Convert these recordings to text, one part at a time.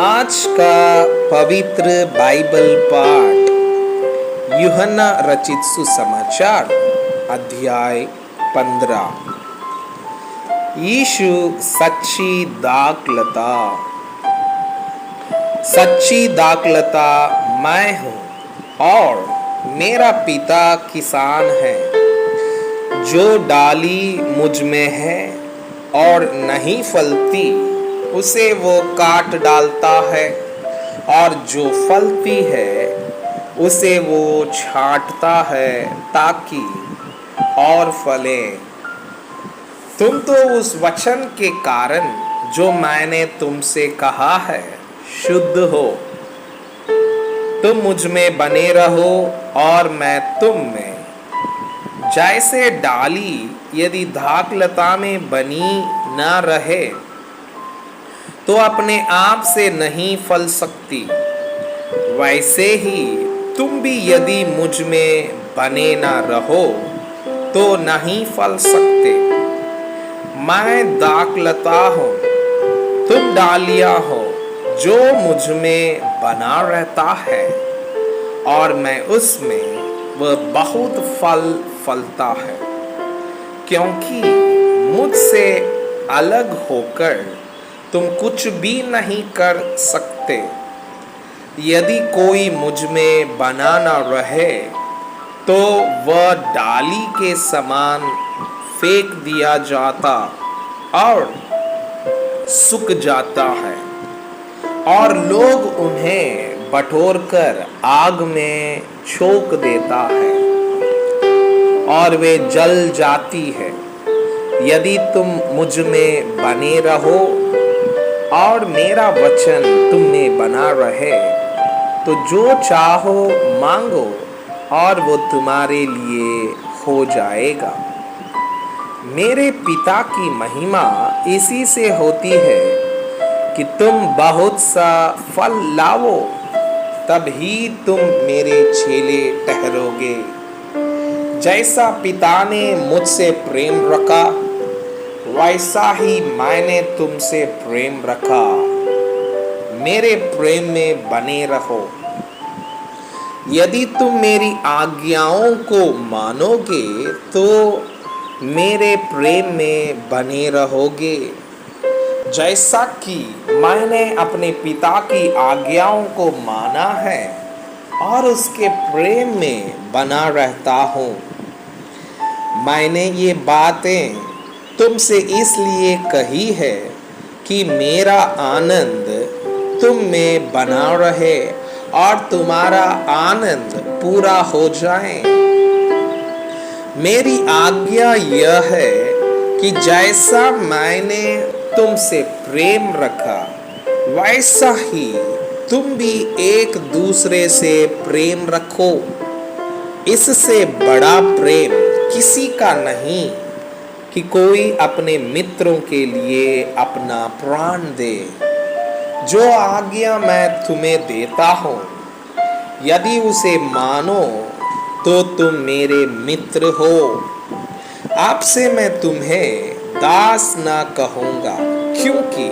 आज का पवित्र बाइबल पाठ यूहन्ना रचित सुसमाचार अध्याय 15। यीशु सच्ची दाखलता मैं हूँ और मेरा पिता किसान है। जो डाली मुझ में है और नहीं फलती उसे वो काट डालता है, और जो फलती है उसे वो छांटता है ताकि और फले। तुम तो उस वचन के कारण जो मैंने तुमसे कहा है शुद्ध हो। तुम मुझ में बने रहो और मैं तुम में। जैसे डाली यदि दाखलता में बनी न रहे तो अपने आप से नहीं फल सकती, वैसे ही तुम भी यदि मुझ में बने न रहो तो नहीं फल सकते। मैं दाखलता हूँ, तुम डालियाँ हो। जो मुझ में बना रहता है और मैं उसमें, वह बहुत फल फलता है, क्योंकि मुझसे अलग होकर तुम कुछ भी नहीं कर सकते। यदि कोई मुझ में बना न रहे तो वह डाली के समान फेंक दिया जाता और सूख जाता है, और लोग उन्हें बटोरकर आग में झोंक देता है और वे जल जाती है। यदि तुम मुझ में बने रहो और मेरा वचन तुम में बना रहे तो जो चाहो मांगो और वो तुम्हारे लिए हो जाएगा। मेरे पिता की महिमा इसी से होती है कि तुम बहुत सा फल लाओ, तभी तुम मेरे चेले ठहरोगे। जैसा पिता ने मुझसे प्रेम रखा वैसा ही मैंने तुमसे प्रेम रखा। मेरे प्रेम में बने रहो। यदि तुम मेरी आज्ञाओं को मानोगे तो मेरे प्रेम में बने रहोगे, जैसा कि मैंने अपने पिता की आज्ञाओं को माना है और उसके प्रेम में बना रहता हूँ। मैंने ये बातें तुमसे इसलिए कही है कि मेरा आनंद तुम में बना रहे और तुम्हारा आनंद पूरा हो जाए। मेरी आज्ञा यह है कि जैसा मैंने तुमसे प्रेम रखा वैसा ही तुम भी एक दूसरे से प्रेम रखो। इससे बड़ा प्रेम किसी का नहीं कि कोई अपने मित्रों के लिए अपना प्राण दे। जो आज्ञा मैं तुम्हें देता हूँ, यदि उसे मानो तो तुम मेरे मित्र हो। आपसे मैं तुम्हें दास ना कहूँगा, क्योंकि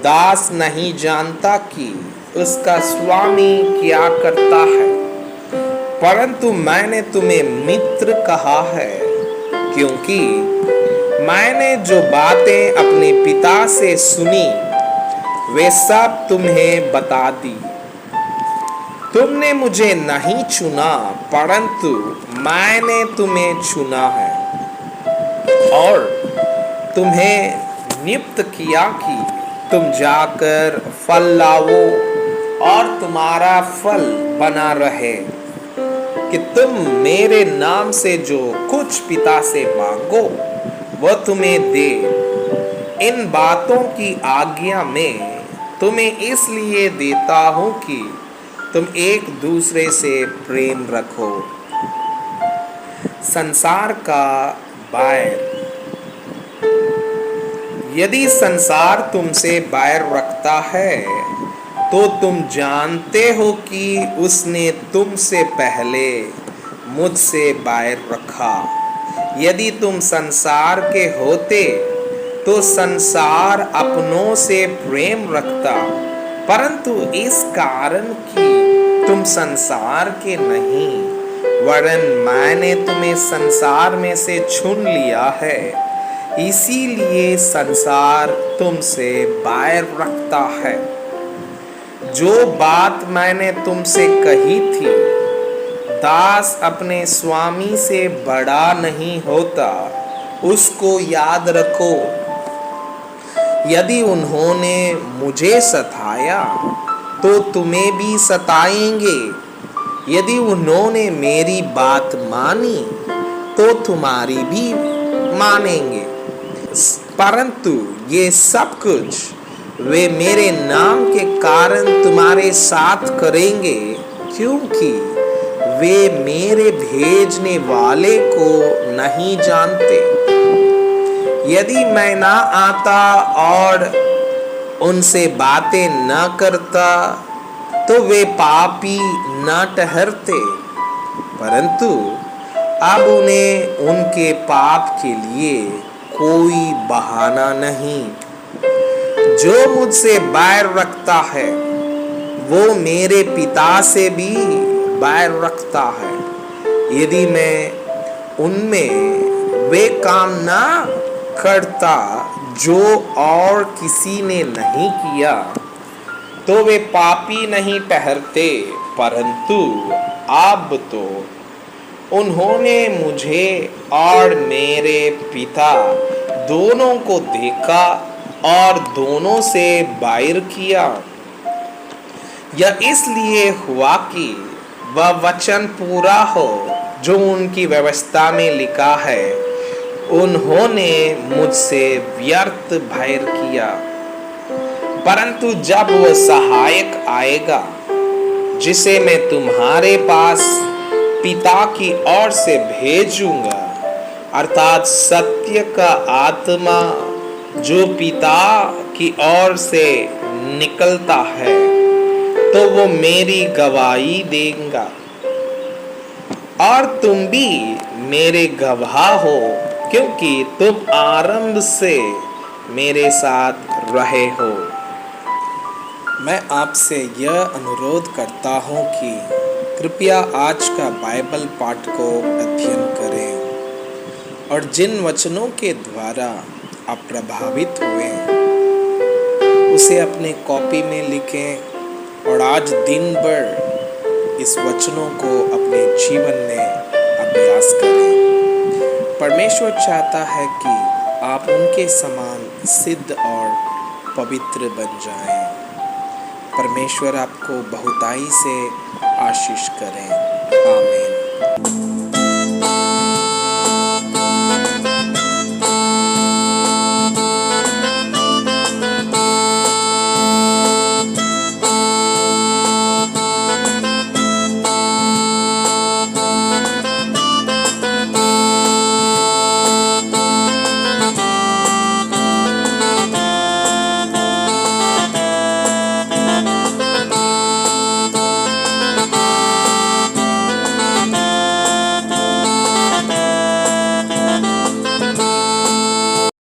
दास नहीं जानता कि उसका स्वामी क्या करता है, परंतु मैंने तुम्हें मित्र कहा है, क्योंकि मैंने जो बातें अपने पिता से सुनी वे सब तुम्हें बता दी। तुमने मुझे नहीं चुना, परंतु मैंने तुम्हें चुना है और तुम्हें नियुक्त किया कि तुम जाकर फल लाओ और तुम्हारा फल बना रहे, कि तुम मेरे नाम से जो कुछ पिता से मांगो वह तुम्हें दे। इन बातों की आज्ञा मैं तुम्हें इसलिए देता हूँ कि तुम एक दूसरे से प्रेम रखो। संसार का बैर। यदि संसार तुमसे बैर रखता है तो तुम जानते हो कि उसने तुमसे पहले मुझसे बैर रखा। यदि तुम संसार के होते तो संसार अपनों से प्रेम रखता, परंतु इस कारण कि तुम संसार के नहीं, वरन मैंने तुम्हें संसार में से चुन लिया है, इसीलिए संसार तुमसे बैर रखता है। जो बात मैंने तुमसे कही थी, दास अपने स्वामी से बड़ा नहीं होता, उसको याद रखो। यदि उन्होंने मुझे सताया तो तुम्हें भी सताएंगे, यदि उन्होंने मेरी बात मानी तो तुम्हारी भी मानेंगे। परंतु ये सब कुछ वे मेरे नाम के कारण तुम्हारे साथ करेंगे, क्योंकि वे मेरे भेजने वाले को नहीं जानते। यदि मैं ना आता और उनसे बातें न करता तो वे पापी न ठहरते, परंतु अब उन्हें उनके पाप के लिए कोई बहाना नहीं। जो मुझसे बैर रखता है वो मेरे पिता से भी बैर रखता है। यदि मैं उनमें वे काम ना करता जो और किसी ने नहीं किया तो वे पापी नहीं ठहरते, परंतु अब तो उन्होंने मुझे और मेरे पिता दोनों को देखा और दोनों से बैर किया। यह इसलिए हुआ कि वह वचन पूरा हो जो उनकी व्यवस्था में लिखा है, उन्होंने मुझसे व्यर्थ बैर किया। परंतु जब वह सहायक आएगा, जिसे मैं तुम्हारे पास पिता की ओर से भेजूंगा, अर्थात सत्य का आत्मा जो पिता की ओर से निकलता है, तो वो मेरी गवाही देगा। और तुम भी मेरे गवाह हो, क्योंकि तुम आरंभ से मेरे साथ रहे हो। मैं आपसे यह अनुरोध करता हूँ कि कृपया आज का बाइबल पाठ को अध्ययन करें और जिन वचनों के द्वारा आप प्रभावित हुए उसे अपने कॉपी में लिखें और आज दिन भर इस वचनों को अपने जीवन में अभ्यास करें। परमेश्वर चाहता है कि आप उनके समान सिद्ध और पवित्र बन जाएं। परमेश्वर आपको बहुताई से आशीष करें। आमीन।